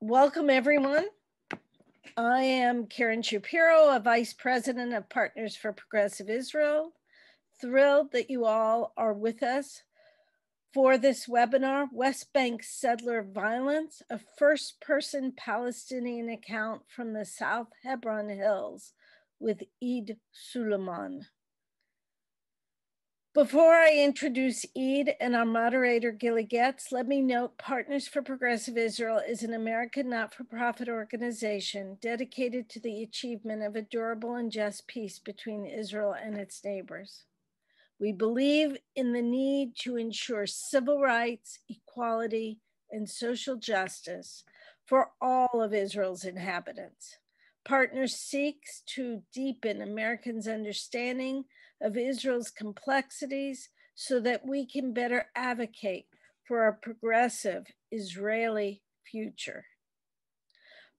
Welcome, everyone. I am Karen Shapiro, a Vice President of Partners for Progressive Israel. Thrilled that you all are with us for this webinar, West Bank Settler Violence, a first-person Palestinian account from the South Hebron Hills with Eid Suleman. Before I introduce Eid and our moderator, Gili Getz, let me note Partners for Progressive Israel is an American not-for-profit organization dedicated to the achievement of a durable and just peace between Israel and its neighbors. We believe in the need to ensure civil rights, equality, and social justice for all of Israel's inhabitants. Partners seeks to deepen Americans' understanding of Israel's complexities so that we can better advocate for a progressive Israeli future.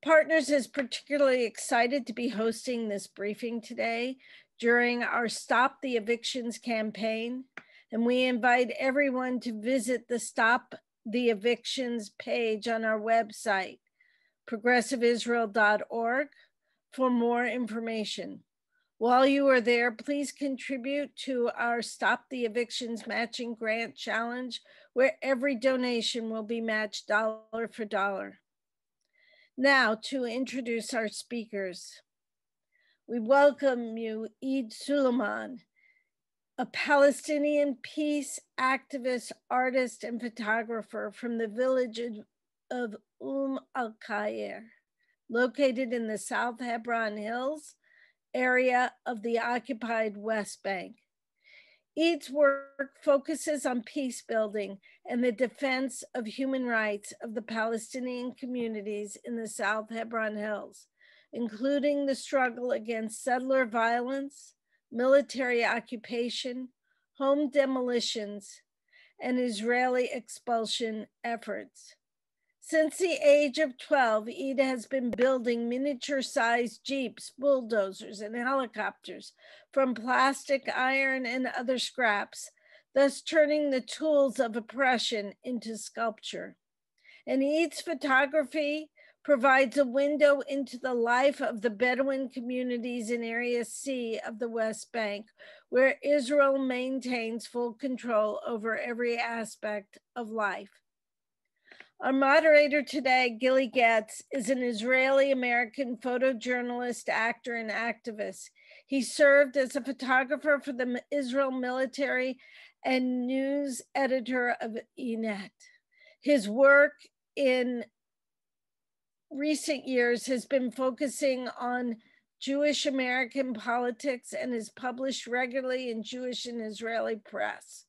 Partners is particularly excited to be hosting this briefing today during our Stop the Evictions campaign, and we invite everyone to visit the Stop the Evictions page on our website, progressiveisrael.org, for more information. While you are there, please contribute to our Stop the Evictions Matching Grant Challenge, where every donation will be matched dollar for dollar. Now, to introduce our speakers. We welcome you, Eid Suleman, a Palestinian peace activist, artist, and photographer from the village of al-Khair, located in the South Hebron Hills area of the occupied West Bank. Eid's work focuses on peace building and the defense of human rights of the Palestinian communities in the South Hebron Hills, including the struggle against settler violence, military occupation, home demolitions, and Israeli expulsion efforts. Since the age of 12, Eid has been building miniature-sized jeeps, bulldozers, and helicopters from plastic, iron, and other scraps, thus turning the tools of oppression into sculpture. And Eid's photography provides a window into the life of the Bedouin communities in Area C of the West Bank, where Israel maintains full control over every aspect of life. Our moderator today, Gili Getz, is an Israeli-American photojournalist, actor, and activist. He served as a photographer for the Israel military and news editor of ENET. His work in recent years has been focusing on Jewish American politics and is published regularly in Jewish and Israeli press.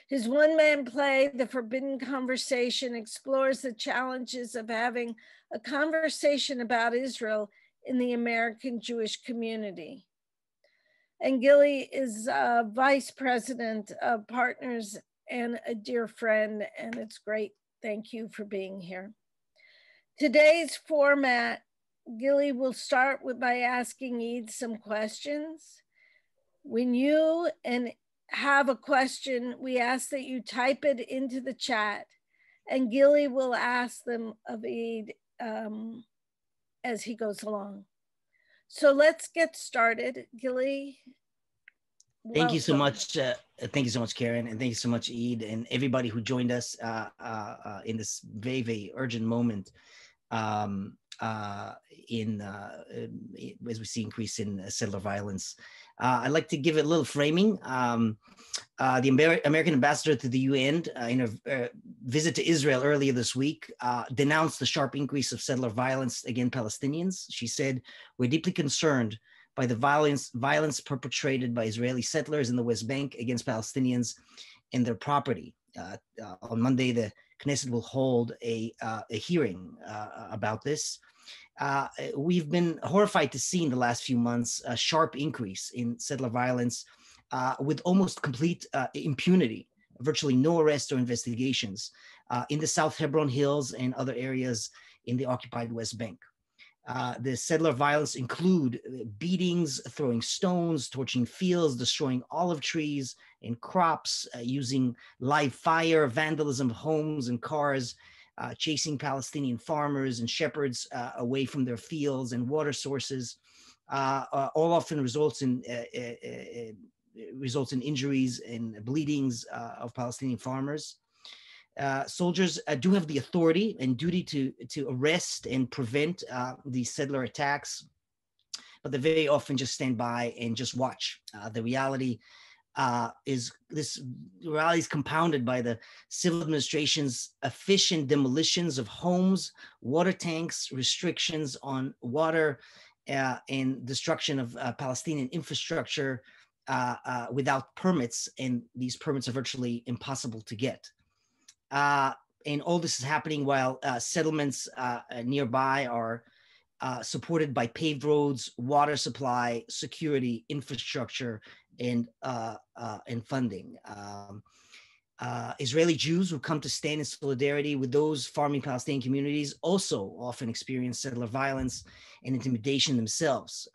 His one-man play, The Forbidden Conversation, explores the challenges of having a conversation about Israel in the American Jewish community. And Gili is Vice President of Partners and a dear friend, and it's great. Thank you for being here. Today's format, Gili will start by asking Eid some questions. When you have a question, we ask that you type it into the chat, and Gili will ask them of Eid as he goes along. So let's get started. Gili, thank you so much. Thank you so much, Karen, and thank you so much, Eid, and everybody who joined us in this very, very urgent moment as we see increase in settler violence. I'd like to give it a little framing. The American ambassador to the UN in a visit to Israel earlier this week denounced the sharp increase of settler violence against Palestinians. She said, "We're deeply concerned by the violence perpetrated by Israeli settlers in the West Bank against Palestinians and their property." On Monday, the Knesset will hold a hearing about this. We've been horrified to see in the last few months a sharp increase in settler violence with almost complete impunity, virtually no arrests or investigations in the South Hebron Hills and other areas in the occupied West Bank. The settler violence include beatings, throwing stones, torching fields, destroying olive trees and crops, using live fire, vandalism of homes and cars, chasing Palestinian farmers and shepherds away from their fields and water sources, all often results in injuries and bleedings of Palestinian farmers. Soldiers do have the authority and duty to arrest and prevent these settler attacks, but they very often just stand by and just watch. The reality is compounded by the civil administration's efficient demolitions of homes, water tanks, restrictions on water, and destruction of Palestinian infrastructure without permits, and these permits are virtually impossible to get. And all this is happening while settlements nearby are supported by paved roads, water supply, security, infrastructure, and funding. Israeli Jews who come to stand in solidarity with those farming Palestinian communities also often experience settler violence and intimidation themselves.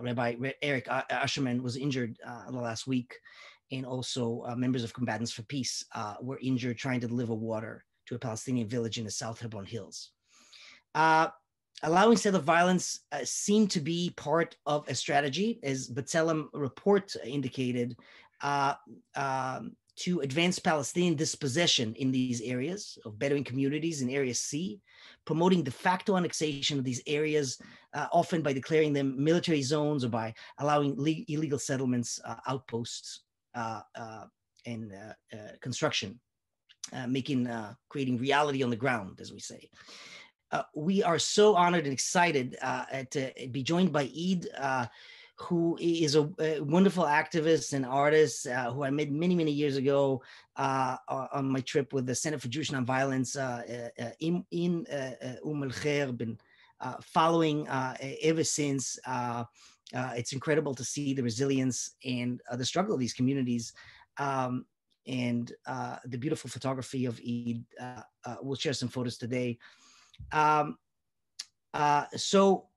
Rabbi Eric Asherman was injured last week, and also members of Combatants for Peace were injured trying to deliver water to a Palestinian village in the South Hebron Hills. Allowing settler violence seemed to be part of a strategy, as B'Tselem report indicated, to advance Palestinian dispossession in these areas of Bedouin communities in Area C, promoting de facto annexation of these areas, often by declaring them military zones or by allowing illegal settlements, outposts, and construction, creating reality on the ground, as we say. We are so honored and excited to be joined by Eid, who is a wonderful activist and artist who I met many, many years ago on my trip with the Center for Jewish Nonviolence in Al-Khair. Been following ever since. It's incredible to see the resilience and the struggle of these communities, and the beautiful photography of Eid. We'll share some photos today. So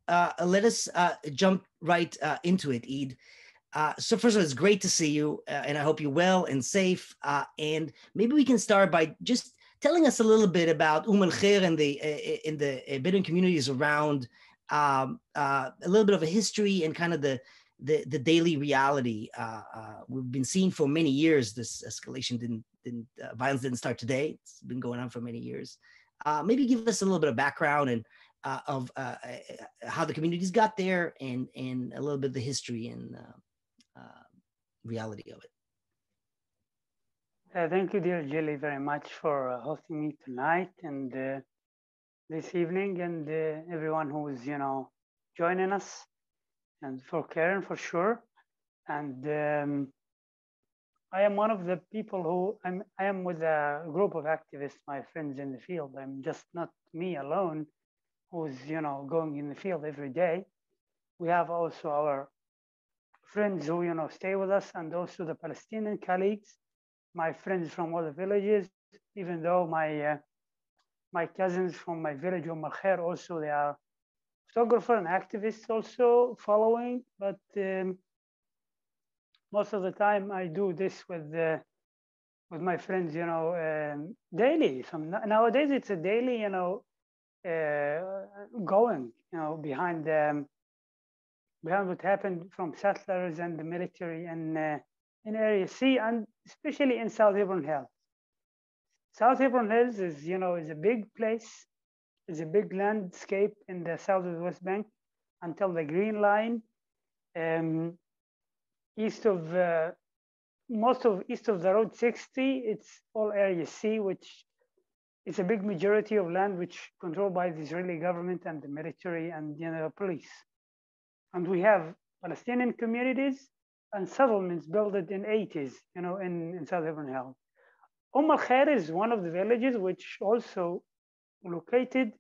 let us jump right into it, Eid. So first of all, it's great to see you, and I hope you're well and safe. And maybe we can start by just telling us a little bit about Al-Khair and the Bedouin communities around, a little bit of a history and kind of the daily reality. We've been seeing for many years this escalation violence didn't start today. It's been going on for many years. Maybe give us a little bit of background and of how the communities got there, and a little bit of the history and reality of it. Thank you, dear Gili, very much for hosting me tonight and this evening, and everyone who is, joining us, and for Karen for sure. And I am one of the people who I am with a group of activists, my friends in the field. I'm just not me alone who's, going in the field every day. We have also our friends who, stay with us, and also the Palestinian colleagues, my friends from all the villages, even though my cousins from my village, Al-Khair, also, they are photographers and activists also following, but most of the time I do this with my friends, daily. So nowadays it's a daily, going, behind what happened from settlers and the military in Area C, and especially in South Hebron Hills. South Hebron Hills is, is a big place. It's a big landscape in the south of the West Bank until the Green Line. East of the Road 60, it's all Area C, which is a big majority of land which controlled by the Israeli government and the military and the police. And we have Palestinian communities and settlements built in 80s, in South Hebron Hills. Al-Khair is one of the villages which also located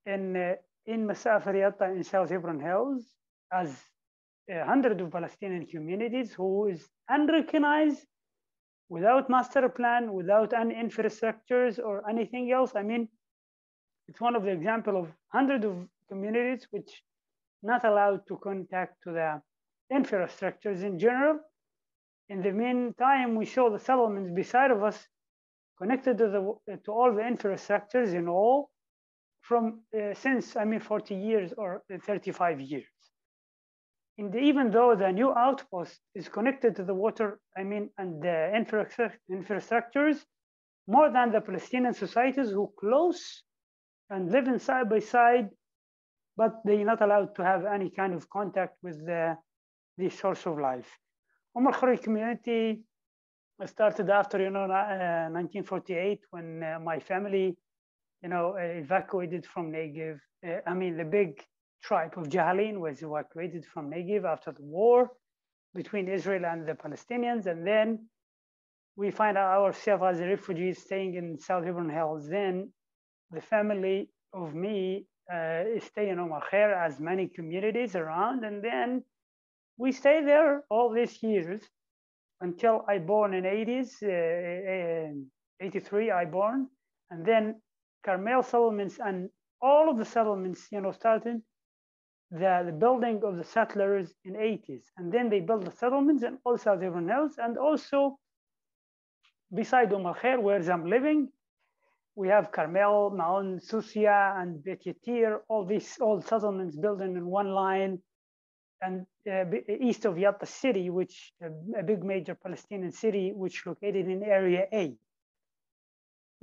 in Masaf Riyata in South Hebron Hills, as 100 of Palestinian communities who is unrecognized, without master plan, without any infrastructures or anything else. I mean, it's one of the example of 100 of communities which not allowed to contact to the infrastructures in general. In the meantime, we saw the settlements beside of us connected to all the infrastructures in all from since 40 years or 35 years. Even though the new outpost is connected to the water, and the infrastructures more than the Palestinian societies who close and live in side by side, but they're not allowed to have any kind of contact with the source of life. Al community started after 1948 when my family evacuated from Negev. The big tribe of Jahalin was evacuated from Negev after the war between Israel and the Palestinians, and then we find ourselves as refugees staying in South Hebron Hills. Then the family of me stay in Khair, as many communities around, and then we stay there all these years until I born in 80s, 83 I born, and then Carmel settlements and all of the settlements, started the building of the settlers in 80s, and then they built the settlements in all South Hebron Hills, and also beside Khair, where I'm living, we have Carmel, Mount Susia, and Bet Yatir, all these old settlements built in one line, and east of Yatta city, which a big major Palestinian city, which located in Area A.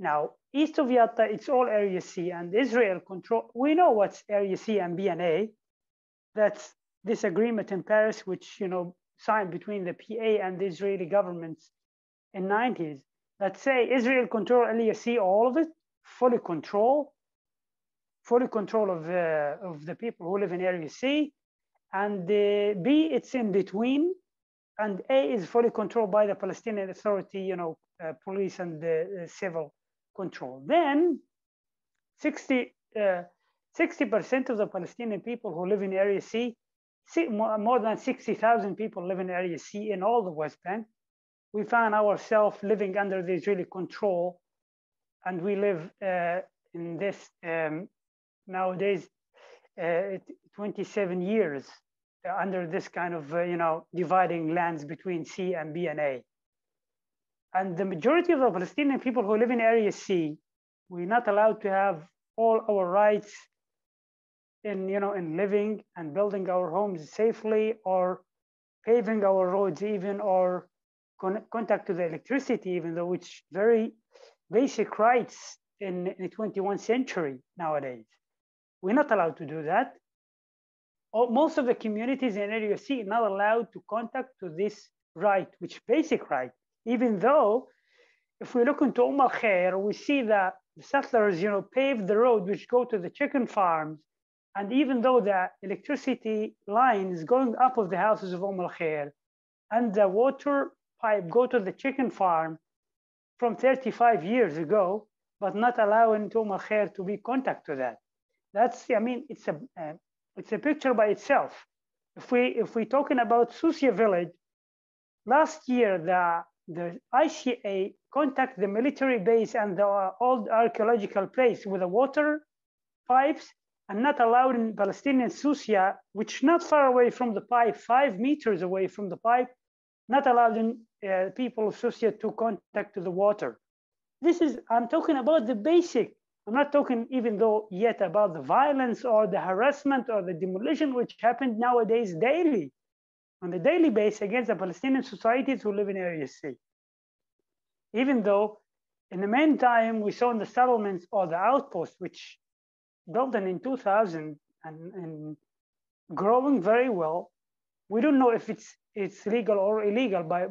Now, east of Yatta, it's all Area C, and Israel control. We know what's Area C and B and A. That's this agreement in Paris, which signed between the PA and the Israeli governments in 90s. That say Israel control Area C, all of it, fully control of the people who live in Area C. And B, it's in between, and A is fully controlled by the Palestinian Authority, police and the civil control. Then 60% of the Palestinian people who live in Area C, more than 60,000 people live in Area C in all the West Bank. We found ourselves living under the Israeli control, and we live in this nowadays 27 years under this kind of dividing lands between C and B and A. And the majority of the Palestinian people who live in Area C, we're not allowed to have all our rights in living and building our homes safely, or paving our roads even, or contact to the electricity, even though it's very basic rights in the 21st century nowadays. We're not allowed to do that. Most of the communities in Area C are not allowed to contact to this right, which basic right, even though if we look into Khair, we see that the settlers, paved the road which go to the chicken farms. And even though the electricity line is going up of the houses of Khair, and the water pipe go to the chicken farm from 35 years ago, but not allowing Khair to be contact to that. That's, it's a picture by itself. If we're talking about Susia village, last year the ICA contact the military base and the old archaeological place with the water pipes, and not allowing Palestinian Susia, which not far away from the pipe, 5 meters away from the pipe, not allowing people of Susia to contact to the water. I'm talking about the basic. I'm not talking even though yet about the violence or the harassment or the demolition, which happened nowadays daily, on the daily basis against the Palestinian societies who live in Area C. Even though in the meantime, we saw in the settlements or the outposts, which built in 2000 and growing very well. We don't know if it's legal or illegal, but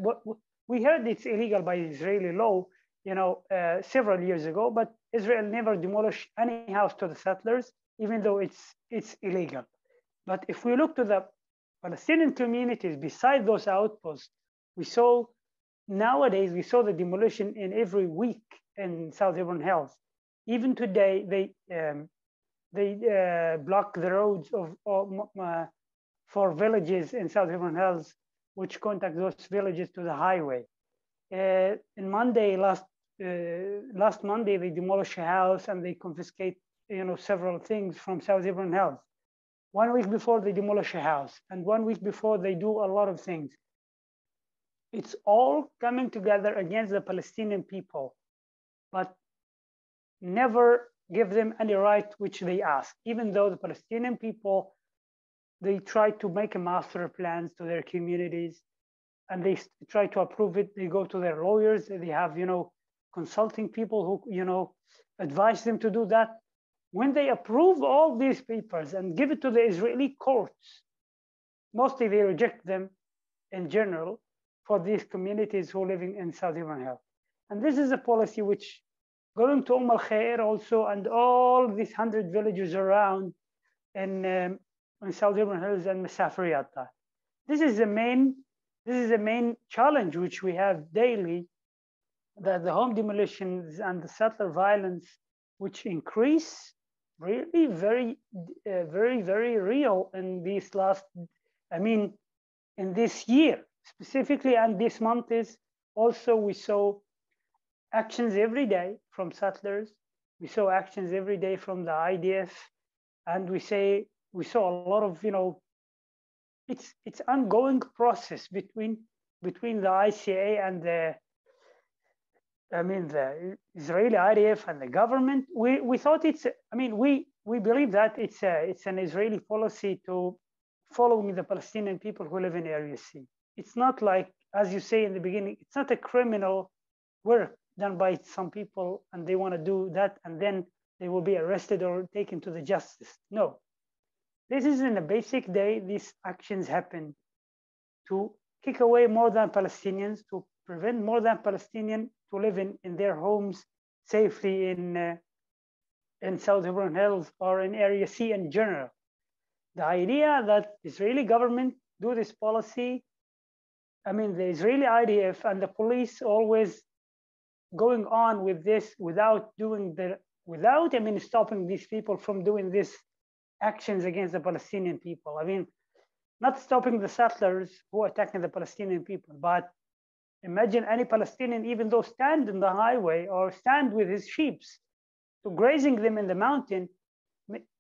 we heard it's illegal by Israeli law, several years ago, but Israel never demolished any house to the settlers, even though it's illegal. But if we look to the Palestinian communities beside those outposts, nowadays we saw the demolition in every week in South Hebron Hills. Even today, they block the roads for villages in South Hebron Hills, which contact those villages to the highway. Last Monday, they demolish a house and they confiscate, several things from South Hebron Hills. 1 week before, they demolish a house, and 1 week before, they do a lot of things. It's all coming together against the Palestinian people. but never give them any right which they ask, even though the Palestinian people, they try to make a master plans to their communities and they try to approve it. They go to their lawyers, they have, consulting people who, advise them to do that. When they approve all these papers and give it to the Israeli courts, mostly they reject them in general for these communities who are living in South Hebron Hills. And this is a policy which going to Al also and all these 100 villages around in South Hebron Hills and Masafir Yatta. This is the main challenge which we have daily, that the home demolitions and the settler violence, which increase really very, very real in these last, in this year specifically, and this month is also, we saw actions every day from settlers. We saw actions every day from the IDF, and we saw a lot of, it's ongoing process between the ICA and the Israeli IDF and the government. We thought we believe that it's an Israeli policy to following the Palestinian people who live in Area C. It's not like, as you say in the beginning, it's not a criminal work done by some people and they want to do that and then they will be arrested or taken to the justice. No, this is in a basic day. These actions happen to kick away more than Palestinians, to prevent more than Palestinians to live in their homes safely in South Hebron Hills or in Area C in general. The idea that the Israeli government do this policy, the Israeli IDF and the police always going on with this without stopping these people from doing these actions against the Palestinian people. Not stopping the settlers who are attacking the Palestinian people, but imagine any Palestinian, even though stand in the highway or stand with his sheep to grazing them in the mountain,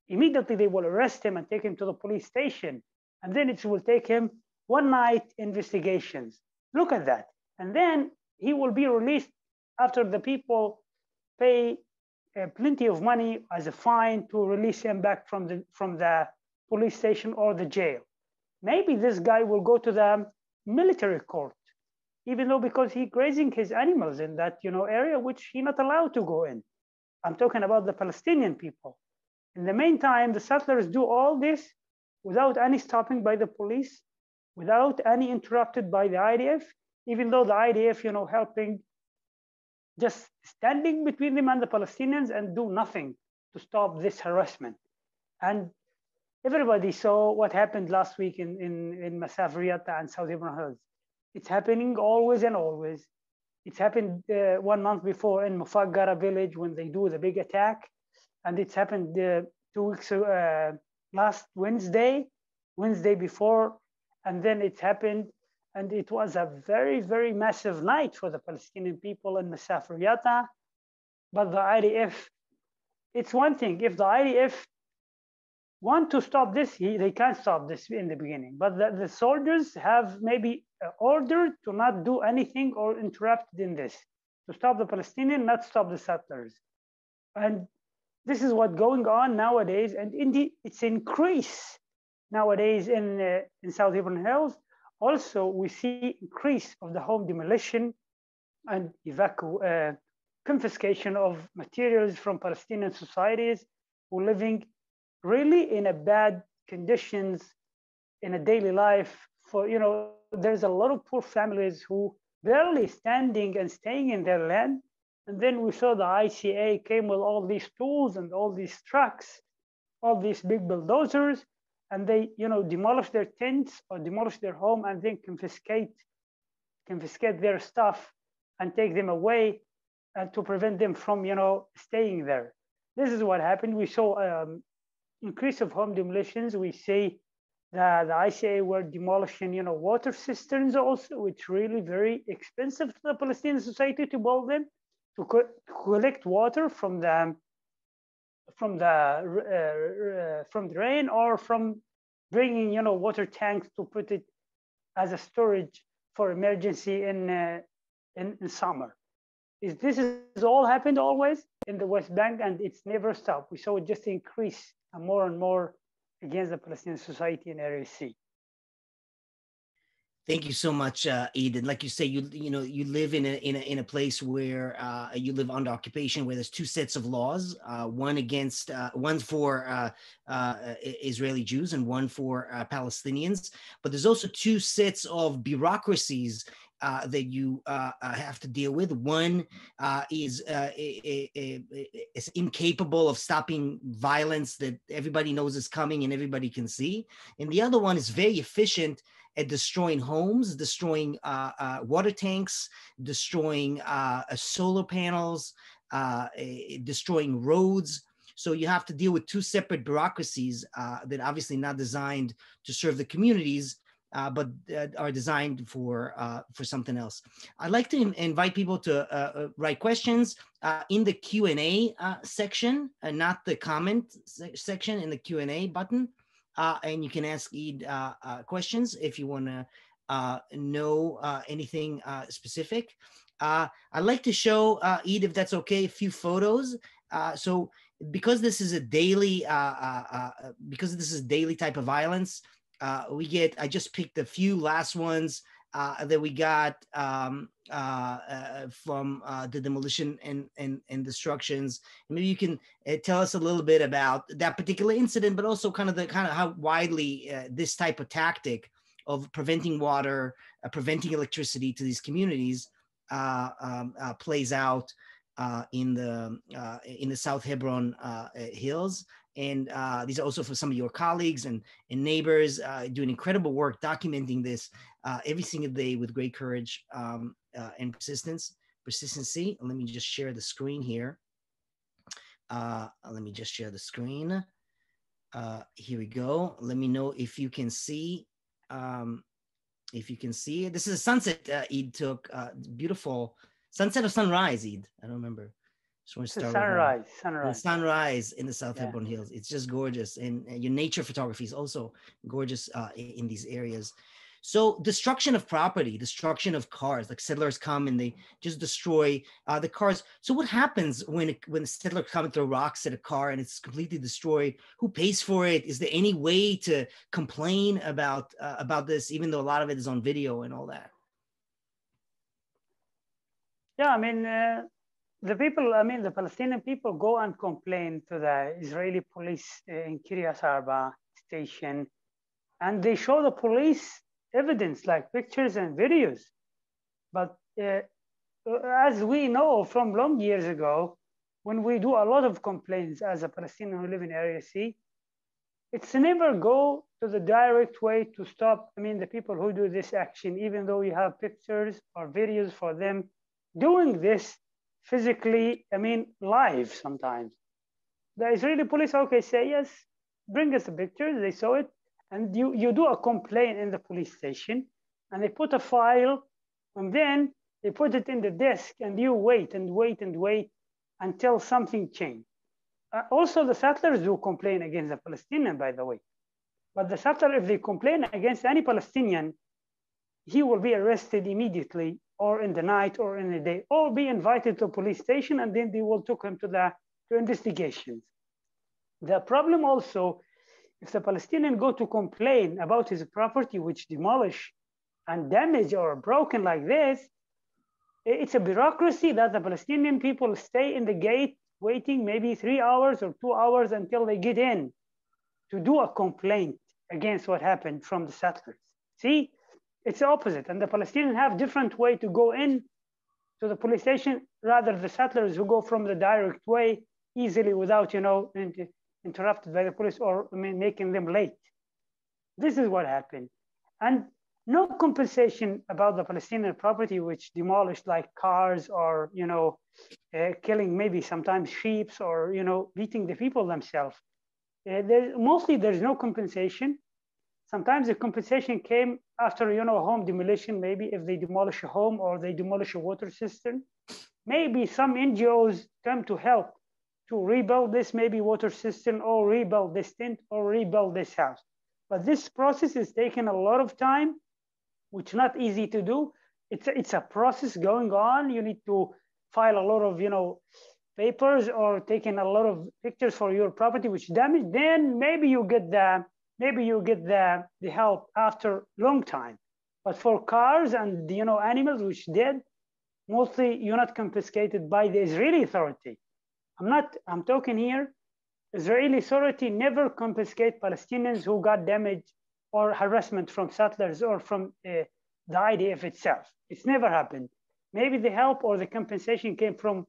immediately they will arrest him and take him to the police station. And then it will take him one night investigations. Look at that. And then he will be released after the people pay plenty of money as a fine to release him back from the police station or the jail. Maybe this guy will go to the military court, even though because he grazing his animals in that area which he not allowed to go in. I'm talking about the Palestinian people. In the meantime, the settlers do all this without any stopping by the police, without any interrupted by the IDF, even though the IDF, helping, just standing between them and the Palestinians and do nothing to stop this harassment. And everybody saw what happened last week in Masafir Yatta and South Hebron Hills. It's happening always and always. It's happened 1 month before in Mufaggara village when they do the big attack. And it's happened 2 weeks last Wednesday before, and then it happened, and it was a very, very massive night for the Palestinian people in Masafir Yatta. But the IDF, it's one thing, if the IDF want to stop this, they can't stop this in the beginning, but the soldiers have maybe ordered to not do anything or interrupt in this, to stop the Palestinian, not stop the settlers. And this is what's going on nowadays, and indeed it's increase nowadays in South Hebron Hills. Also, we see increase of the home demolition and confiscation of materials from Palestinian societies who are living really in a bad conditions in a daily life. For there's a lot of poor families who barely standing and staying in their land. And then we saw the ICA came with all these tools and all these trucks, all these big bulldozers, and they, demolish their tents or demolish their home and then confiscate their stuff and take them away and to prevent them from, staying there. This is what happened. We saw increase of home demolitions. We see that the ICA were demolishing, water cisterns also, which really very expensive to the Palestinian society to build them, to collect water from the rain or from bringing water tanks to put it as a storage for emergency in summer. is this has all happened always in the West Bank, and it's never stopped. We saw it just increase more and more against the Palestinian society in Area C. Thank you so much, Eid. And like you say, you live in a place where you live under occupation, where there's two sets of laws, one for Israeli Jews and one for Palestinians. But there's also two sets of bureaucracies that you have to deal with. One is incapable of stopping violence that everybody knows is coming and everybody can see, and the other one is very efficient at destroying homes, destroying water tanks, destroying solar panels, destroying roads. So you have to deal with two separate bureaucracies that obviously not designed to serve the communities, but are designed for something else. I'd like to invite people to write questions in the Q&A section, not the comment section, in the Q&A button. And you can ask Eid questions if you want to know anything specific. I'd like to show Eid, if that's okay, a few photos. So because this is a daily type of violence, I just picked a few last ones that we got from the demolition and destructions. Maybe you can tell us a little bit about that particular incident, but also kind of how widely this type of tactic of preventing water, preventing electricity to these communities plays out in the South Hebron hills. And these are also for some of your colleagues and neighbors doing incredible work documenting this every single day with great courage and persistency. Let me just share the screen here. Let me just share the screen. Here we go. Let me know if you can see. If you can see it. This is a sunset Eid took. Beautiful sunset or sunrise, Eid? I don't remember. Sunrise in the South Hebron Hills. It's just gorgeous, and your nature photography is also gorgeous in these areas. So destruction of property, destruction of cars, like settlers come and they just destroy the cars. So what happens when the settlers come and throw rocks at a car and it's completely destroyed? Who pays for it? Is there any way to complain about this, even though a lot of it is on video and all that? Yeah, I mean, the Palestinian people go and complain to the Israeli police in Kiryat Arba station, and they show the police evidence like pictures and videos. But as we know from long years ago, when we do a lot of complaints as a Palestinian who live in Area C, it's never go to the direct way to stop, the people who do this action, even though you have pictures or videos for them doing this physically, live sometimes. The Israeli police, say, yes, bring us the pictures, they saw it, and you do a complaint in the police station, and they put a file, and then they put it in the desk, and you wait and wait and wait until something changes. Also, the settlers do complain against the Palestinian, by the way. But the settler, if they complain against any Palestinian, he will be arrested immediately, or in the night, or in the day, or be invited to a police station, and then they will take him to investigations. The problem also, if the Palestinian go to complain about his property, which demolished and damaged or broken like this, it's a bureaucracy that the Palestinian people stay in the gate waiting maybe 3 hours or 2 hours until they get in to do a complaint against what happened from the settlers. See, it's the opposite. And the Palestinians have different way to go in to the police station, rather the settlers who go from the direct way easily without, interrupted by the police or making them late. This is what happened. And no compensation about the Palestinian property, which demolished like cars or, killing maybe sometimes sheep or, beating the people themselves. Mostly there's no compensation. Sometimes the compensation came after, a home demolition, maybe if they demolish a home or they demolish a water system. Maybe some NGOs come to help to rebuild this maybe water system or rebuild this tent or rebuild this house. But this process is taking a lot of time, which is not easy to do. It's a process going on. You need to file a lot of, papers or taking a lot of pictures for your property which damage, then maybe you get the help after long time. But for cars and animals which dead, mostly you're not confiscated by the Israeli authority. I'm talking here, Israeli authority never confiscate Palestinians who got damage or harassment from settlers or from the IDF itself. It's never happened. Maybe the help or the compensation came from,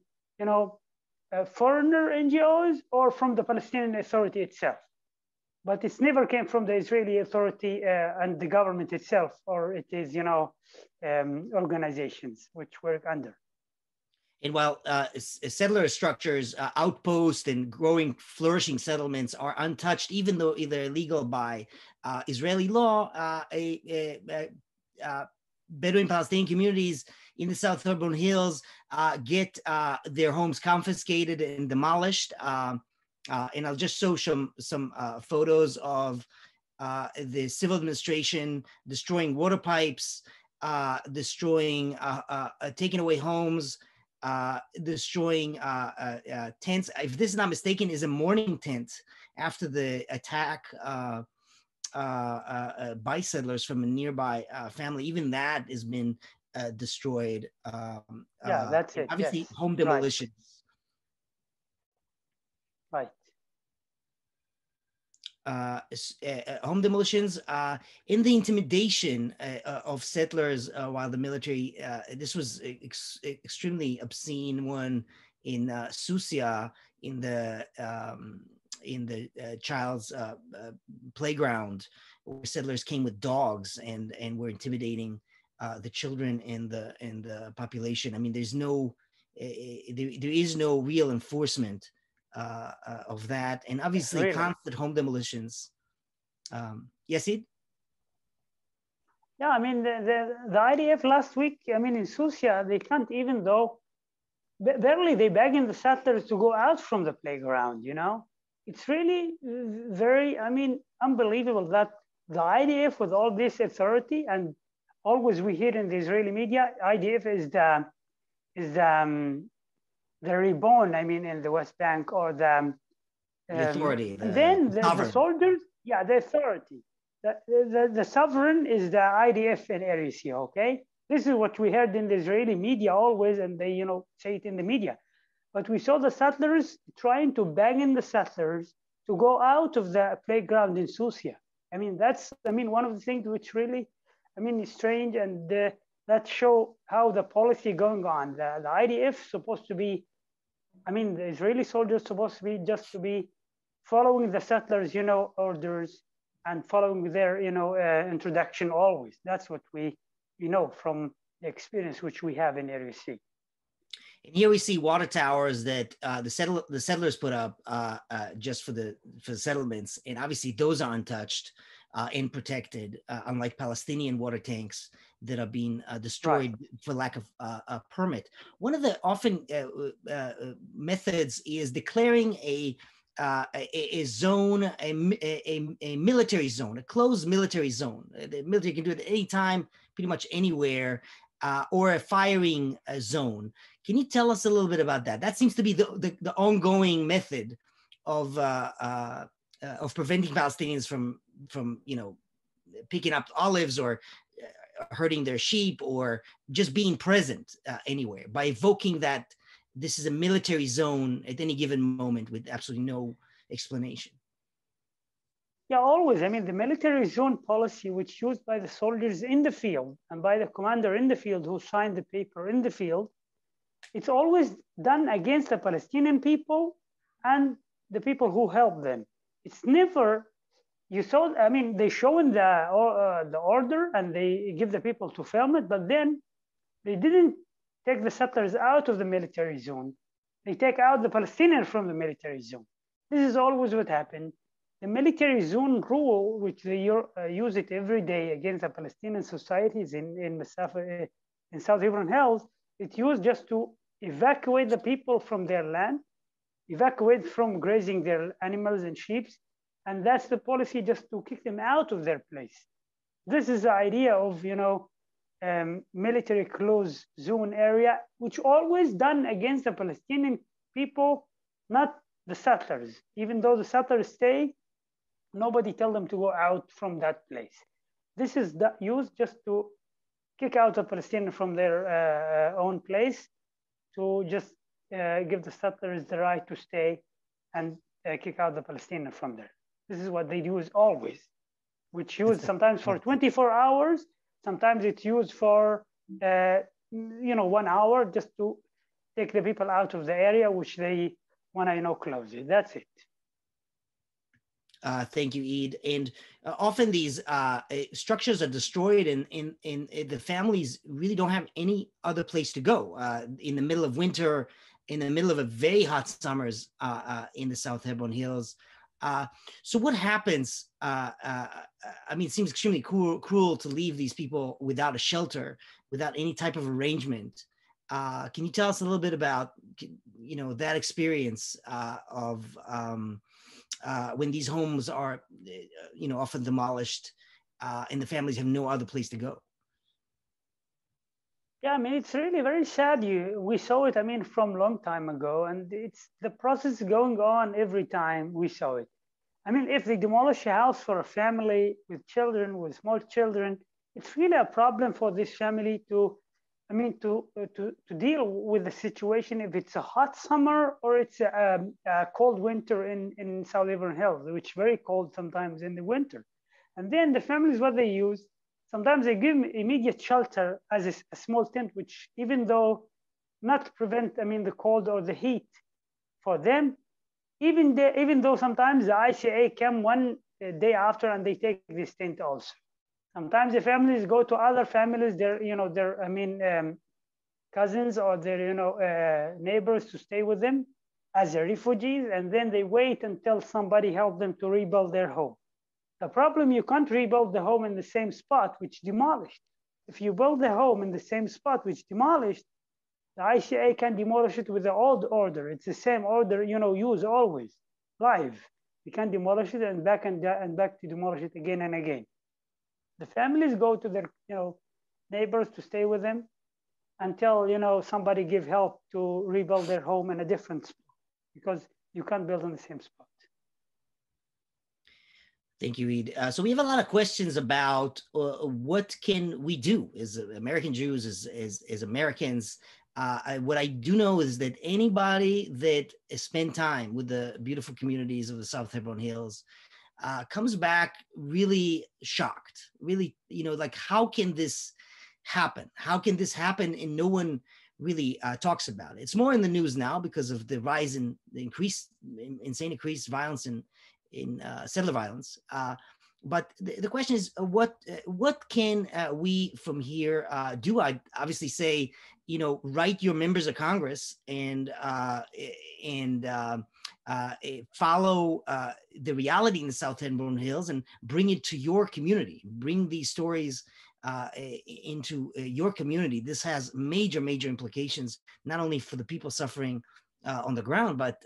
foreigner NGOs or from the Palestinian Authority itself. But it's never came from the Israeli Authority and the government itself, or it is, organizations which work under. And while settler structures, outposts, and growing, flourishing settlements are untouched, even though they're illegal by Israeli law, Bedouin Palestinian communities in the South Hebron Hills get their homes confiscated and demolished. And I'll just show some photos of the civil administration destroying water pipes, destroying, taking away homes, destroying tents. If this is not mistaken, is a mourning tent after the attack by settlers from a nearby family. Even that has been destroyed. Yeah, that's it. Obviously, yes. home demolitions. Right. Home demolitions, in the intimidation of settlers while the military, this was extremely obscene one in Susia, in the child's playground, where settlers came with dogs and were intimidating the children and the population. I mean, there is no real enforcement of that, and obviously really? constant home demolitions. Yes, Eid? Yeah, I mean, the IDF last week, I mean, in Susia, they can't, even though barely they begging the settlers to go out from the playground, It's really very, I mean, unbelievable that the IDF with all this authority, and always we hear in the Israeli media, IDF is the reborn, I mean, in the West Bank, or the authority. And then the soldiers, the authority. The sovereign is the IDF in Area C, okay? This is what we heard in the Israeli media always, and they, say it in the media. But we saw the settlers trying to beg in the settlers to go out of the playground in Susia. I mean, that's, one of the things which really, is strange, and that show how the policy going on. The IDF supposed to be, the Israeli soldiers supposed to be just to be following the settlers, orders, and following their, introduction always. That's what we know from the experience which we have in Area C. And here we see water towers that the settlers put up just for the settlements, and obviously those are untouched and protected, unlike Palestinian water tanks that are being destroyed for lack of a permit. One of the often methods is declaring a zone, a military zone, a closed military zone. The military can do it at any time, pretty much anywhere, or a firing zone. Can you tell us a little bit about that? That seems to be the ongoing method of preventing Palestinians from picking up olives or hurting their sheep, or just being present anywhere, by evoking that this is a military zone at any given moment with absolutely no explanation. Yeah, always. The military zone policy, which used by the soldiers in the field and by the commander in the field who signed the paper in the field, it's always done against the Palestinian people and the people who help them. It's never, you saw, they show in the order and they give the people to film it, but then they didn't take the settlers out of the military zone. They take out the Palestinians from the military zone. This is always what happened. The military zone rule, which they use it every day against the Palestinian societies in South Hebron Hills, it's used just to evacuate the people from their land, evacuate from grazing their animals and sheep, and that's the policy, just to kick them out of their place. This is the idea of, military closed zone area, which always done against the Palestinian people, not the settlers. Even though the settlers stay, nobody tell them to go out from that place. This is used just to kick out the Palestinians from their own place, to just give the settlers the right to stay and kick out the Palestinians from there. This is what they use always, which used sometimes for 24 hours. Sometimes it's used for 1 hour just to take the people out of the area which they want to close it. That's it. Thank you, Eid. And often these structures are destroyed, and the families really don't have any other place to go in the middle of winter, in the middle of a very hot summers in the South Hebron Hills. So what happens? I mean, it seems extremely cruel to leave these people without a shelter, without any type of arrangement. Can you tell us a little bit about, that experience of when these homes are, often demolished, and the families have no other place to go? Yeah, I mean, it's really very sad. We saw it, I mean, from a long time ago, and it's the process going on every time we saw it. I mean, if they demolish a house for a family with children, with small children, it's really a problem for this family to deal with the situation if it's a hot summer or it's a cold winter in South Hebron Hills, which is very cold sometimes in the winter. And then the families, what they use, sometimes they give immediate shelter as a small tent, which even though not to prevent, the cold or the heat for them, even though sometimes the ICA come one day after and they take this tent also. Sometimes the families go to other families, their cousins or their neighbors to stay with them as refugees, and then they wait until somebody helps them to rebuild their home. The problem, you can't rebuild the home in the same spot which demolished. If you build the home in the same spot which demolished, the ICA can demolish it with the old order. It's the same order, use always, live. You can demolish it and back to demolish it again and again. The families go to their neighbors to stay with them until somebody give help to rebuild their home in a different spot, because you can't build in the same spot. Thank you, Eid. So we have a lot of questions about what can we do as American Jews, as Americans. What I do know is that anybody that spend time with the beautiful communities of the South Hebron Hills comes back really shocked, really, like, how can this happen? How can this happen? And no one really talks about it. It's more in the news now because of the rise in the insane increased violence in settler violence. But the question is, what can we from here do? I obviously say, write your members of Congress and follow the reality in the South Hebron Hills and bring it to your community. Bring these stories into your community. This has major implications, not only for the people suffering on the ground, but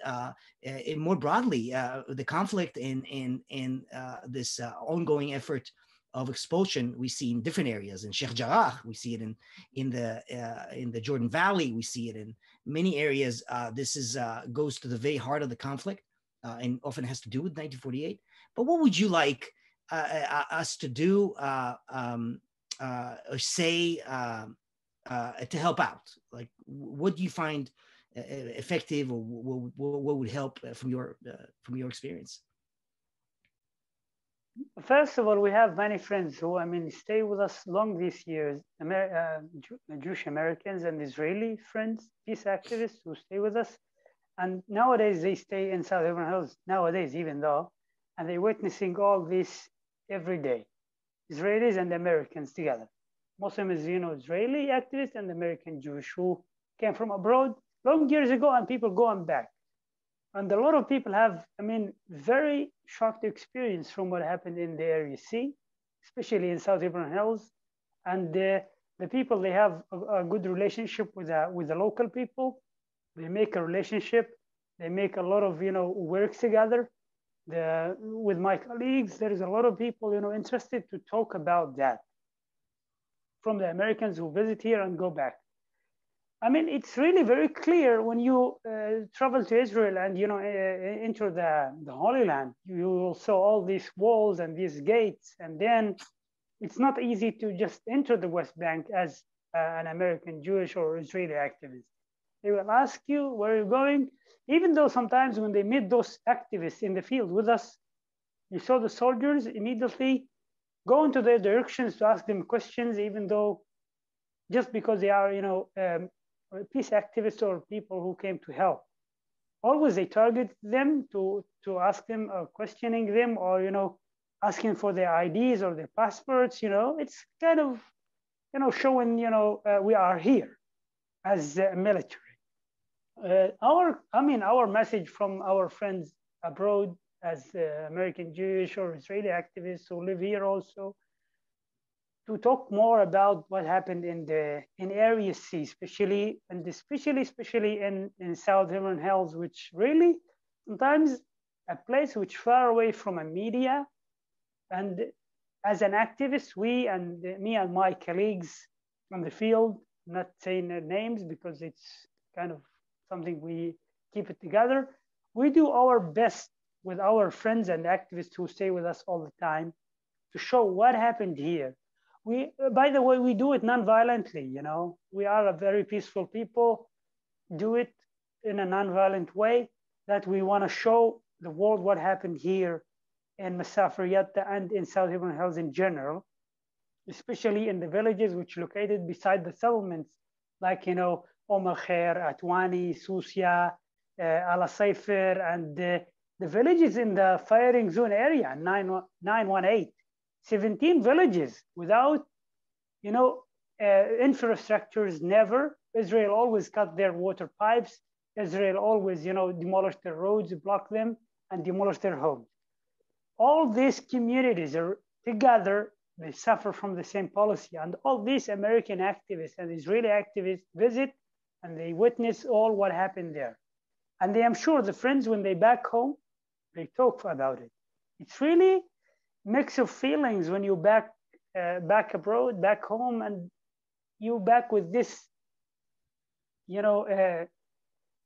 more broadly, the conflict and this ongoing effort of expulsion we see in different areas. In Sheikh Jarrah, we see it in the Jordan Valley, we see it in many areas. This goes to the very heart of the conflict, and often has to do with 1948. But what would you like us to do or say to help out? Like, what do you find effective, or what would help from your experience? First of all, we have many friends who, stay with us long these years, Jewish Americans and Israeli friends, peace activists who stay with us. And nowadays they stay in South Hebron Hills, nowadays even though, and they're witnessing all this every day, Israelis and Americans together. Muslim is, Israeli activists and American Jewish who came from abroad long years ago, and people going back. And a lot of people have, very shocked experience from what happened in the area C, especially in South Hebron Hills. And the people, they have a good relationship with the local people. They make a relationship. They make a lot of, work together. With my colleagues, there is a lot of people, interested to talk about that. from the Americans who visit here and go back. I mean, it's really very clear when you travel to Israel and enter the Holy Land. You will saw all these walls and these gates, and then it's not easy to just enter the West Bank as an American Jewish or Israeli activist. They will ask you where you're going, even though sometimes when they meet those activists in the field with us, you saw the soldiers immediately go into their directions to ask them questions, even though just because they are, peace activists or people who came to help. Always they target them to ask them or questioning them or, asking for their IDs or their passports, it's kind of, showing, we are here as military. Our message from our friends abroad as American Jewish or Israeli activists who live here also, to talk more about what happened in Area C, especially in South Hebron Hills, which really sometimes a place which far away from a media. And as an activist, me and my colleagues on the field, not saying their names because it's kind of something we keep it together. We do our best with our friends and activists who stay with us all the time to show what happened here. By the way, we do it non-violently, We are a very peaceful people, do it in a non-violent way, that we want to show the world what happened here in Masafer Yatta and in South Hebron Hills in general, especially in the villages which are located beside the settlements, like, Omar Khair, Atwani, Susia, Ala Saifer, and the villages in the firing zone area, 918. 17 villages without, infrastructures, never. Israel always cut their water pipes. Israel always, demolished their roads, blocked them, and demolished their homes. All these communities are together, they suffer from the same policy. And all these American activists and Israeli activists visit and they witness all what happened there. And I'm sure the friends, when they back home, they talk about it. It's really mix of feelings when you back abroad, back home, and you back with this,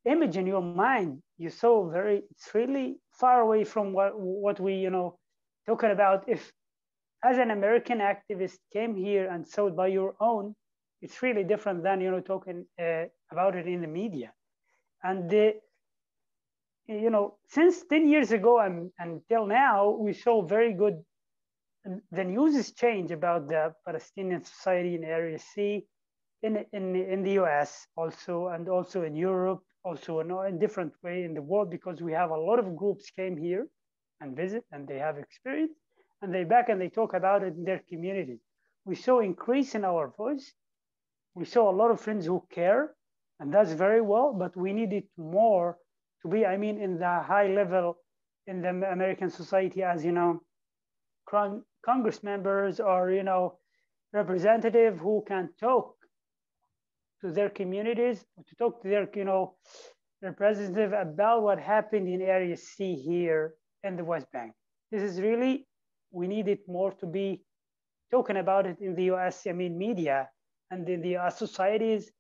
image in your mind. You saw it's really far away from what we, talking about. If as an American activist came here and saw it by your own, it's really different than, talking about it in the media. And since 10 years ago and until now, we saw very good. The news has changed about the Palestinian society in Area C, in the US also, and also in Europe, also in different way in the world, because we have a lot of groups came here and visit, and they have experience, and they back and they talk about it in their community. We saw increase in our voice. We saw a lot of friends who care, and that's very well, but we need it more to be, in the high level in the American society, as Congress members or, representative who can talk to their communities, to talk to their, representative about what happened in Area C here in the West Bank. This is really, we need it more to be talking about it in the US, media and in the US societies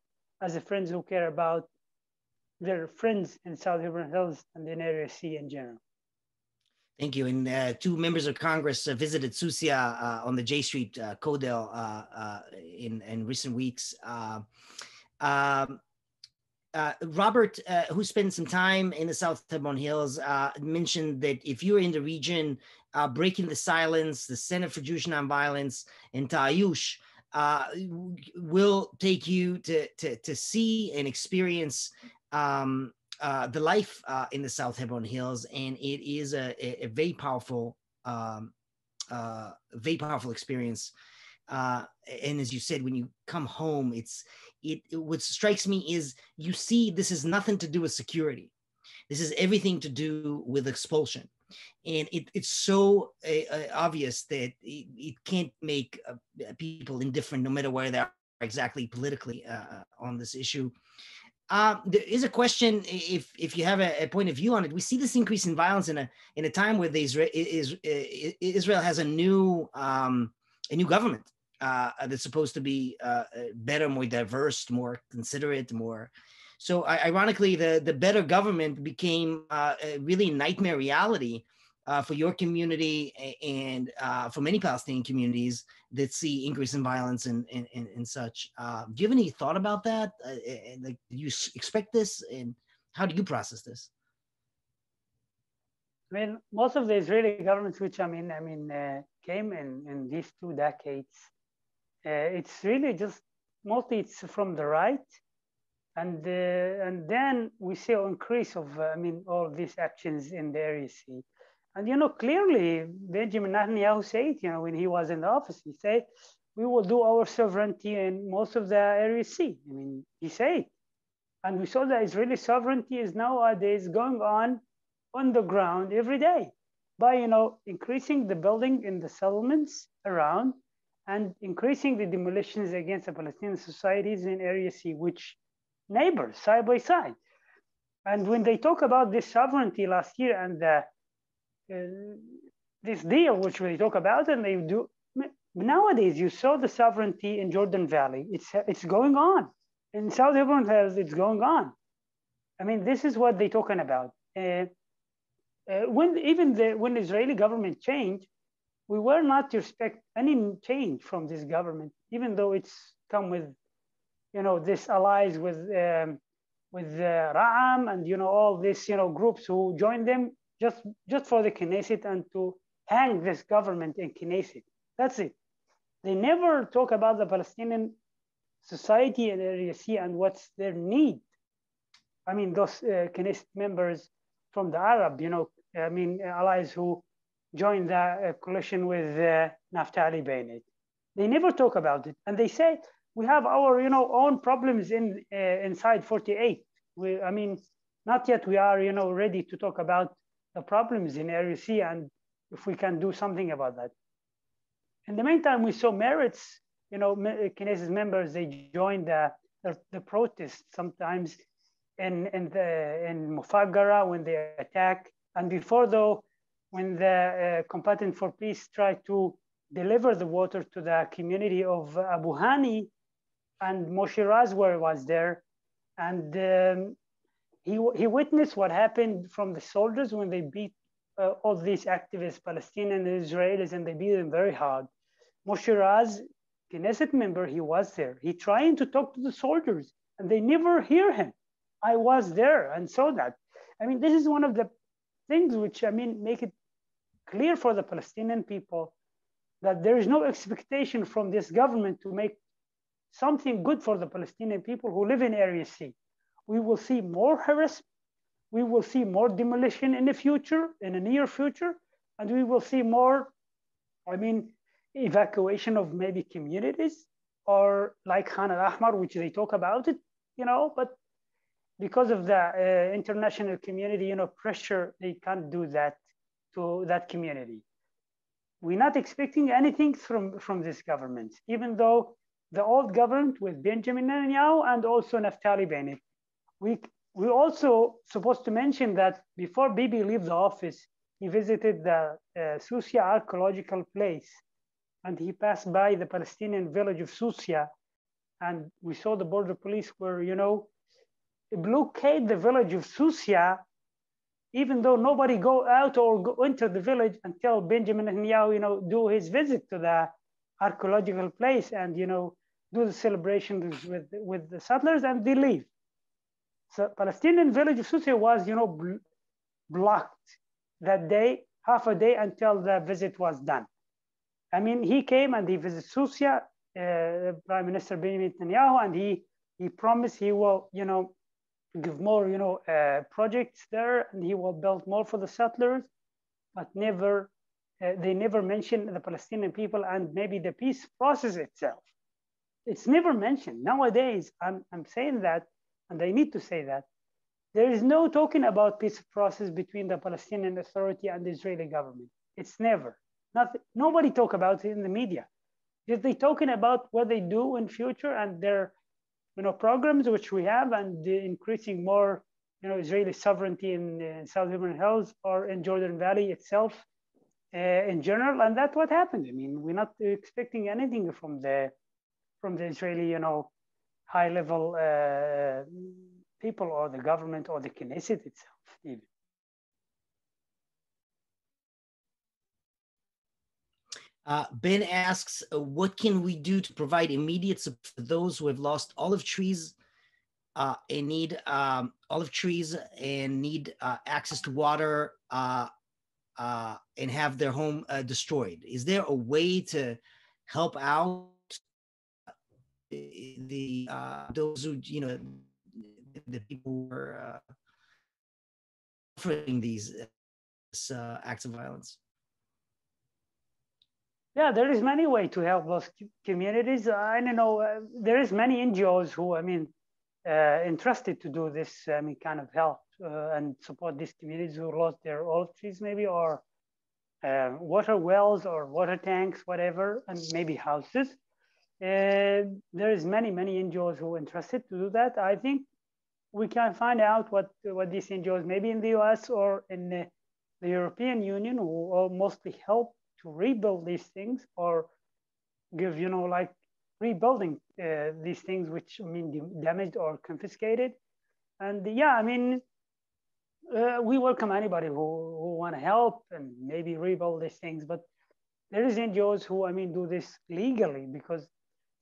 as the friends who care about their friends in South Hebron Hills and in Area C in general. Thank you. And two members of Congress visited Susia on the J Street Codell in recent weeks. Robert, who spent some time in the South Hebron Hills, mentioned that if you're in the region, Breaking the Silence, the Center for Jewish Nonviolence, and Ta'ayush will take you to see and experience the life in the South Hebron Hills, and it is a very powerful experience. And as you said, when you come home, what strikes me is you see this is nothing to do with security. This is everything to do with expulsion. And it's so obvious that it can't make people indifferent, no matter where they are exactly politically on this issue. There is a question, if you have a point of view on it. We see this increase in violence in a time where Israel has a new government. that's supposed to be better, more diverse, more considerate, more. So ironically, the better government became a really nightmare reality for your community and for many Palestinian communities that see increase in violence and such. Do you have any thought about that? Like, do you expect this, and how do you process this? I mean, most of the Israeli governments, which came in these 2 decades, it's really just mostly it's from the right, and then we see an increase of all of these actions in the Area C. And clearly Benjamin Netanyahu said, when he was in the office, he said, we will do our sovereignty in most of the Area C. I mean, he said, and we saw that Israeli sovereignty is nowadays going on the ground every day by increasing the building in the settlements around and increasing the demolitions against the Palestinian societies in Area C, which neighbors side by side. And when they talk about this sovereignty last year and this deal, which they talk about, and they do nowadays, you saw the sovereignty in Jordan Valley. It's going on in South Hebron. It's going on. I mean, this is what they're talking about. When the Israeli government changed, we were not to expect any change from this government, even though it's come with, this allies with Ra'am and all these groups who joined them just for the Knesset and to hang this government in Knesset. That's it. They never talk about the Palestinian society in Area C and what's their need. I mean, those Knesset members from the Arab, allies who joined the coalition with Naftali Bennett. They never talk about it. And they say, we have our, own problems inside 48. Not yet we are, ready to talk about the problems in Area C and if we can do something about that. In the meantime, we saw Meretz, Knesset members, they joined the protests sometimes in Mufaggara when they attack. And before though, when the combatant for peace tried to deliver the water to the community of Abu Hani, and Moshe Razwer was there, and he witnessed what happened from the soldiers when they beat all these activists, Palestinian and Israelis, and they beat them very hard. Moshe Raz, Knesset member, he was there. He trying to talk to the soldiers, and they never hear him. I was there and saw that. This is one of the things which, make it clear for the Palestinian people that there is no expectation from this government to make something good for the Palestinian people who live in Area C. We will see more harassment. We will see more demolition in the future, in the near future, and we will see more, evacuation of maybe communities or like Khan al-Ahmar, which they talk about it, but because of the international community, pressure, they can't do that to that community. We're not expecting anything from this government, even though the old government with Benjamin Netanyahu and also Naftali Bennett. We also supposed to mention that before Bibi leaves the office, he visited the Susia archaeological place, and he passed by the Palestinian village of Susia, and we saw the border police were, blockade the village of Susia, even though nobody go out or go into the village until Benjamin Netanyahu, do his visit to the archaeological place and, do the celebrations with the settlers, and they leave. So Palestinian village of Susia was, blocked that day, half a day until the visit was done. He came and he visited Susia, Prime Minister Benjamin Netanyahu, and he promised he will, give more, projects there, and he will build more for the settlers, but they never mentioned the Palestinian people and maybe the peace process itself. It's never mentioned. Nowadays, I'm saying that, and I need to say that, there is no talking about peace process between the Palestinian Authority and the Israeli government. It's never. Nobody talk about it in the media. Just they talking about what they do in future and their programs which we have, and increasing more Israeli sovereignty in South Hebron Hills or in Jordan Valley itself. in general, and that's what happened. I mean, we're not expecting anything from the Israeli, high-level people or the government or the Knesset itself, even. Ben asks, what can we do to provide immediate support for those who have lost olive trees and need access to water and have their home destroyed? Is there a way to help out the those who, the people who are suffering these acts of violence? Yeah, there is many ways to help those communities. I don't know. There is many NGOs who, entrusted to do this, kind of help and support these communities who lost their olive trees, maybe, or water wells or water tanks, whatever, and maybe houses. There is many NGOs who are entrusted to do that. I think we can find out what these NGOs, maybe in the US or in the European Union, who will mostly help to rebuild these things or give, rebuilding these things which damaged or confiscated. And yeah, we welcome anybody who want to help and maybe rebuild these things. But there is NGOs who do this legally, because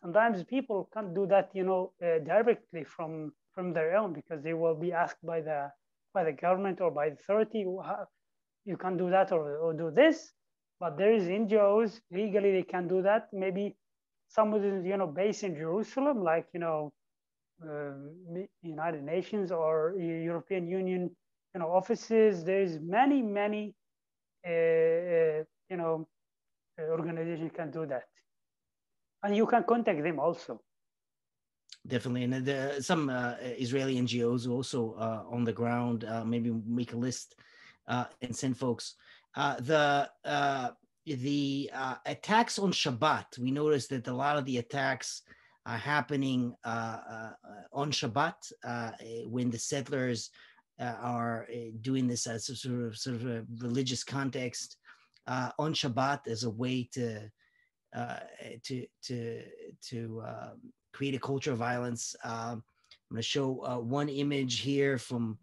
sometimes people can't do that directly from their own, because they will be asked by the government or by the authority, you can do that or do this. But there is NGOs legally they can do that. Maybe some of them based in Jerusalem, like United Nations or European Union offices. There's many organizations can do that, and you can contact them also. Definitely, and there are some Israeli NGOs also on the ground. Maybe make a list and send folks. The attacks on Shabbat, we noticed that a lot of the attacks are happening on Shabbat when the settlers are doing this as a sort of a religious context on Shabbat as a way to create a culture of violence. I'm going to show one image here from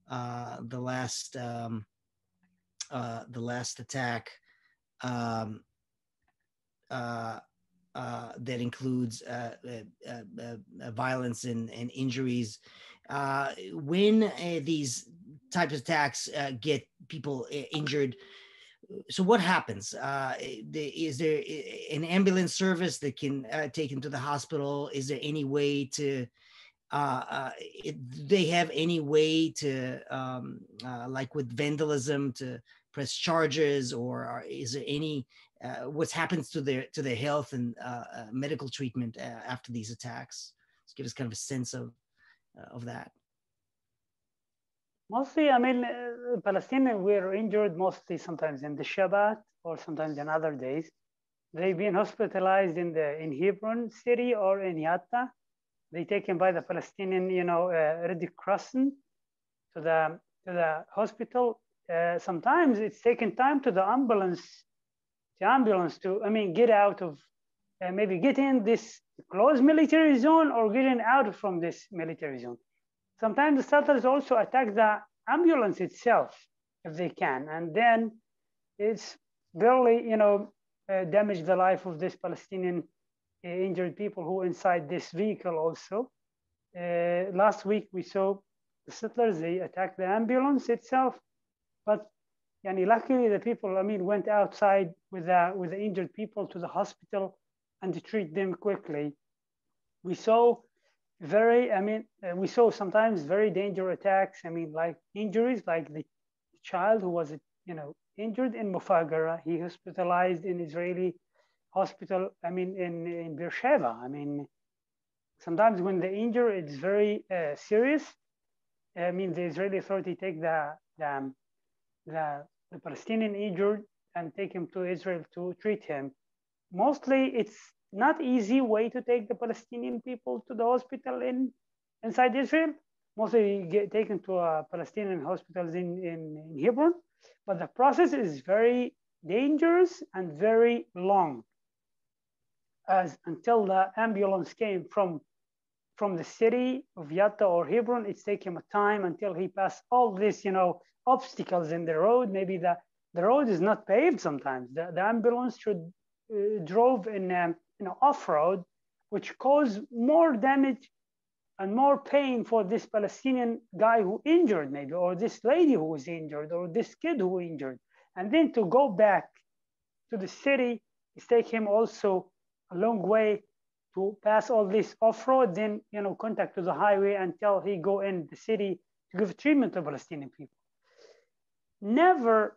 the last attack that includes violence and injuries. When these types of attacks get people injured, so what happens? Is there an ambulance service that can take them to the hospital? Is there any way to, they have any way to, like with vandalism, to press charges, or is there any, what happens to their health and medical treatment after these attacks? Just give us kind of a sense of that. Mostly, Palestinians were injured mostly sometimes in the Shabbat or sometimes in other days. They've been hospitalized in Hebron city or in Yatta. They taken by the Palestinian, Red Crescent to the hospital. Sometimes it's taken time to the ambulance to get out of, maybe get in this closed military zone or getting out from this military zone. Sometimes the settlers also attack the ambulance itself if they can, and then it's barely, damage the life of this Palestinian injured people who are inside this vehicle also. Last week we saw the settlers, they attacked the ambulance itself, but luckily the people, went outside with the injured people to the hospital and to treat them quickly. We saw we saw sometimes very dangerous attacks. Like injuries, like the child who was, injured in Mufagara. He hospitalized in Israeli hospital. In Beersheba. Sometimes when the injury is very serious, the Israeli authority take the Palestinian injured and take him to Israel to treat him. Mostly, it's not easy way to take the Palestinian people to the hospital inside Israel. Mostly get taken to Palestinian hospitals in Hebron, but the process is very dangerous and very long, as until the ambulance came from the city of Yatta or Hebron. It's taken him a time until he passed all these, obstacles in the road. Maybe the road is not paved sometimes. The ambulance should drove in off-road, which caused more damage and more pain for this Palestinian guy who injured maybe, or this lady who was injured, or this kid who injured. And then to go back to the city, it's take him also a long way to pass all this off-road, then contact to the highway until he go in the city to give treatment to Palestinian people.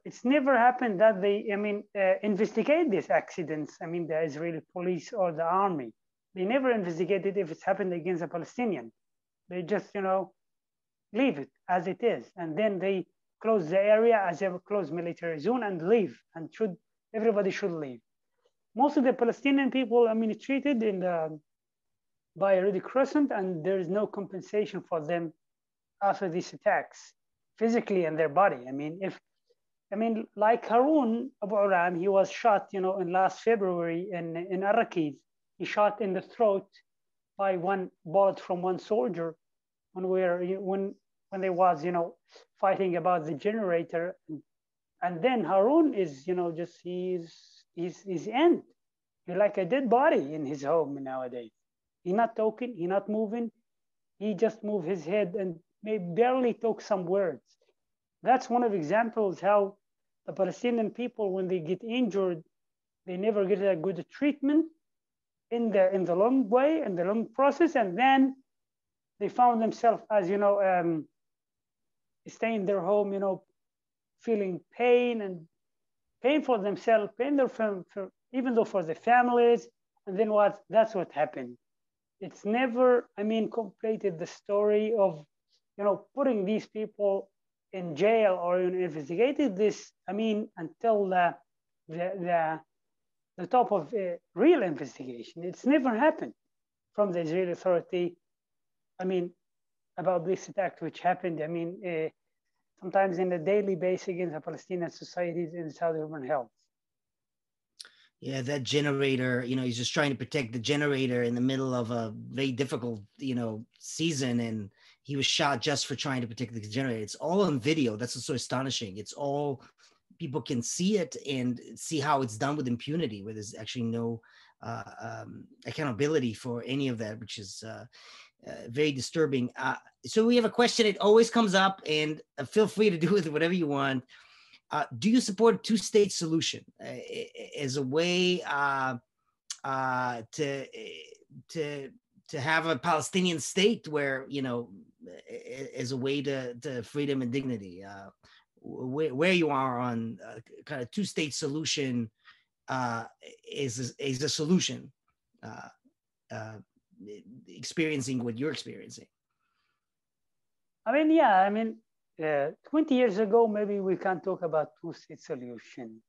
It's never happened that they, investigate these accidents. The Israeli police or the army, they never investigated if it's happened against a Palestinian. They just, leave it as it is. And then they close the area as a closed military zone and leave, and everybody should leave. Most of the Palestinian people, treated by a Red Crescent, and there is no compensation for them after these attacks, physically in their body. Like Harun Abu Aram, he was shot, in last February in Arrakid. He shot in the throat by one bullet from one soldier when they was, fighting about the generator. And then Harun is, he's end. He's like a dead body in his home nowadays. He's not talking, he's not moving. He just move his head and maybe barely talk some words. That's one of examples how the Palestinian people, when they get injured, they never get a good treatment in the long way, in the long process, and then they found themselves as stay in their home, feeling pain for themselves, even though for the families, and then that's what happened. It's never, completed the story of, putting these people in jail or investigated this, until the top of a real investigation. It's never happened from the Israeli authority, about this attack which happened, sometimes in a daily basis against the Palestinian societies in South Urban Health. Yeah, that generator, he's just trying to protect the generator in the middle of a very difficult, season. And he was shot just for trying to protect the generator. It's all on video. That's what's so astonishing. It's all, people can see it and see how it's done with impunity, where there's actually no accountability for any of that, which is very disturbing. So we have a question. It always comes up, and feel free to do with it whatever you want. Do you support a two-state solution as a way to have a Palestinian state where, as a way to freedom and dignity? Where you are on kind of two-state solution is a solution, experiencing what you're experiencing. 20 years ago, maybe we can talk about two-state solution.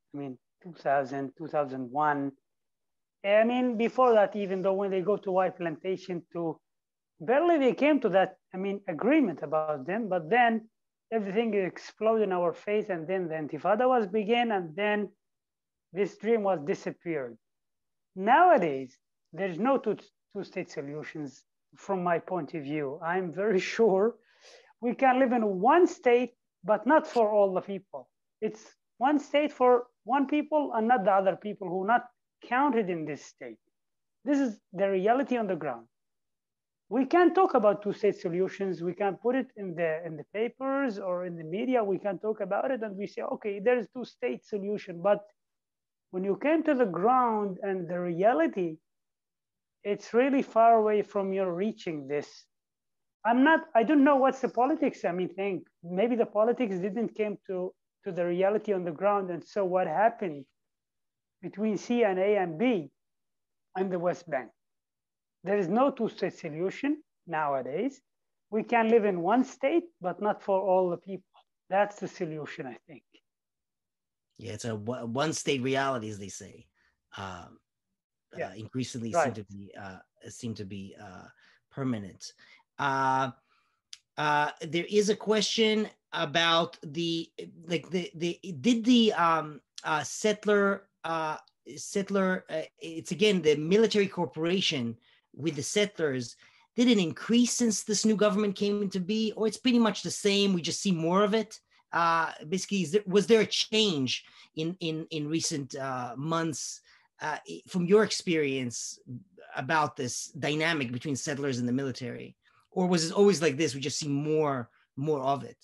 2000, 2001. Before that, even though when they go to white plantation barely they came to that, agreement about them, but then everything exploded in our face, and then the Intifada was began, and then this dream was disappeared. Nowadays, there's no two-state solutions from my point of view. I'm very sure we can live in one state, but not for all the people. It's one state for one people and not the other people who are not counted in this state. This is the reality on the ground. We can talk about two-state solutions. We can put it in the papers or in the media. We can talk about it and we say, okay, there's two-state solution. But when you came to the ground and the reality, it's really far away from your reaching this. I don't know what's the politics, think. Maybe the politics didn't came to the reality on the ground. And so what happened between C and A and B and the West Bank? There is no two-state solution nowadays. We can live in one state, but not for all the people. That's the solution, I think. Yeah, it's a one-state reality, as they say. Increasingly right. seem to be permanent. There is a question about did the settler, it's again the military cooperation with the settlers. Did it increase since this new government came into be, or it's pretty much the same? We just see more of it. Basically, was there a change in recent months from your experience about this dynamic between settlers and the military, or was it always like this? We just see more of it.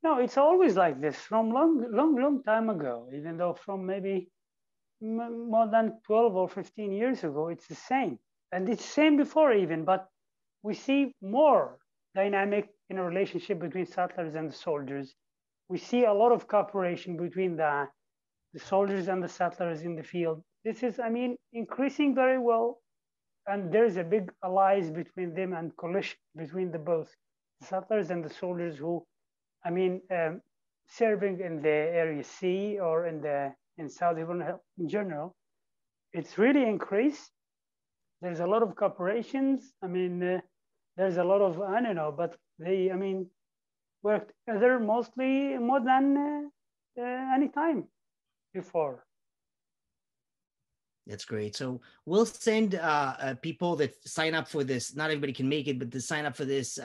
No, it's always like this from long time ago. Even though from maybe more than 12 or 15 years ago, it's the same, and it's the same before even. But we see more dynamic in a relationship between settlers and the soldiers. We see a lot of cooperation between the soldiers and the settlers in the field. This is, I mean, increasing very well, and there's a big alliance between them and coalition between the both the settlers and the soldiers who, I mean, serving in the Area C or in South Hebron in general. It's really increased. There's a lot of cooperations. I mean, there's a lot of, I don't know, but they, I mean, work together mostly more than any time before. That's great. So we'll send people that sign up for this. Not everybody can make it, but to sign up for this,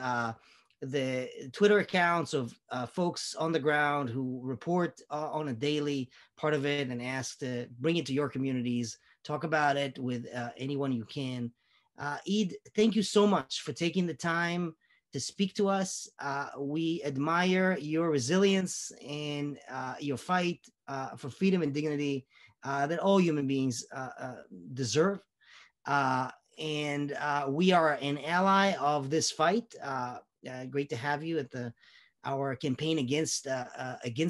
the Twitter accounts of folks on the ground who report on a daily part of it and ask to bring it to your communities, talk about it with anyone you can. Eid, thank you so much for taking the time to speak to us. We admire your resilience and your fight for freedom and dignity that all human beings deserve. And we are an ally of this fight. Great to have you at our campaign against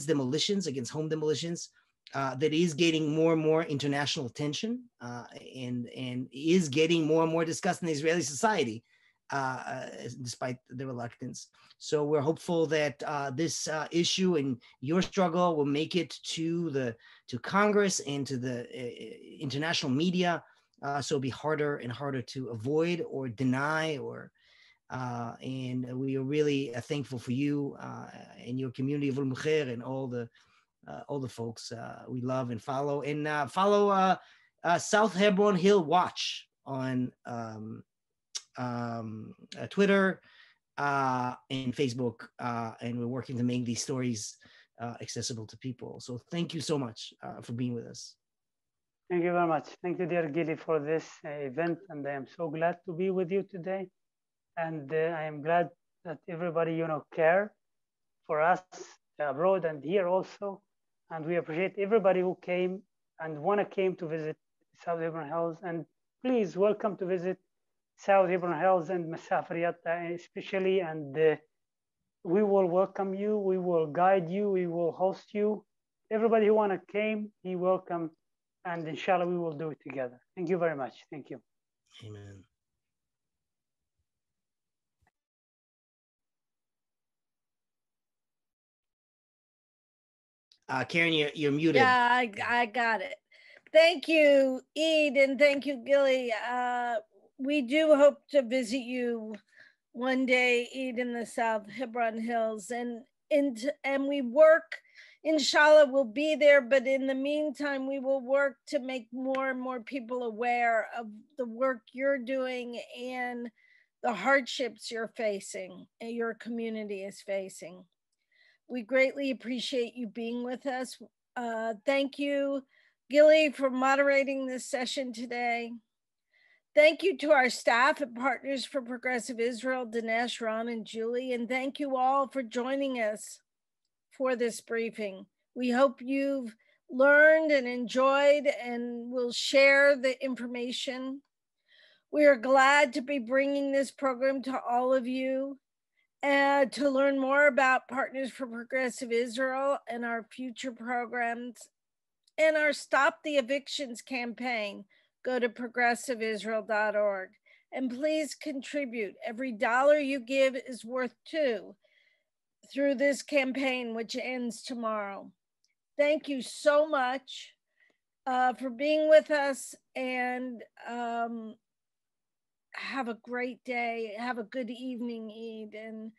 demolitions, against home demolitions, that is getting more and more international attention and is getting more and more discussed in the Israeli society, despite the reluctance. So we're hopeful that this issue and your struggle will make it to Congress and to the international media. So it'll be harder and harder to avoid or deny and we are really thankful for you and your community of Al-Mukhair and all the folks we love and follow. And follow South Hebron Hill Watch on Twitter and Facebook, and we're working to make these stories accessible to people. So thank you so much for being with us. Thank you very much. Thank you, dear Gili, for this event, and I am so glad to be with you today. And I am glad that everybody, care for us abroad and here also. And we appreciate everybody who came and came to visit South Hebron Hills. And please welcome to visit South Hebron Hills and Masafriyat especially. And we will welcome you. We will guide you. We will host you. Everybody who came, he welcome. And inshallah, we will do it together. Thank you very much. Thank you. Amen. Karen, you're muted. Yeah, I got it. Thank you, Eid, and thank you, Gili. We do hope to visit you one day, Eid, in the South Hebron Hills, and we work. Inshallah, we'll be there, but in the meantime, we will work to make more and more people aware of the work you're doing and the hardships you're facing and your community is facing. We greatly appreciate you being with us. Thank you, Gili, for moderating this session today. Thank you to our staff and Partners for Progressive Israel, Dinesh, Ron, and Julie, and thank you all for joining us for this briefing. We hope you've learned and enjoyed and will share the information. We are glad to be bringing this program to all of you. And to learn more about Partners for Progressive Israel and our future programs and our Stop the Evictions campaign, go to progressiveisrael.org. And please contribute. Every dollar you give is worth $2 through this campaign, which ends tomorrow. Thank you so much for being with us, and have a great day. Have a good evening, Eid, and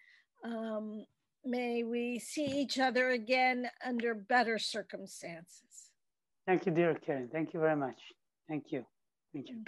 may we see each other again under better circumstances. Thank you, dear Karen. Thank you very much. Thank you. Thank you.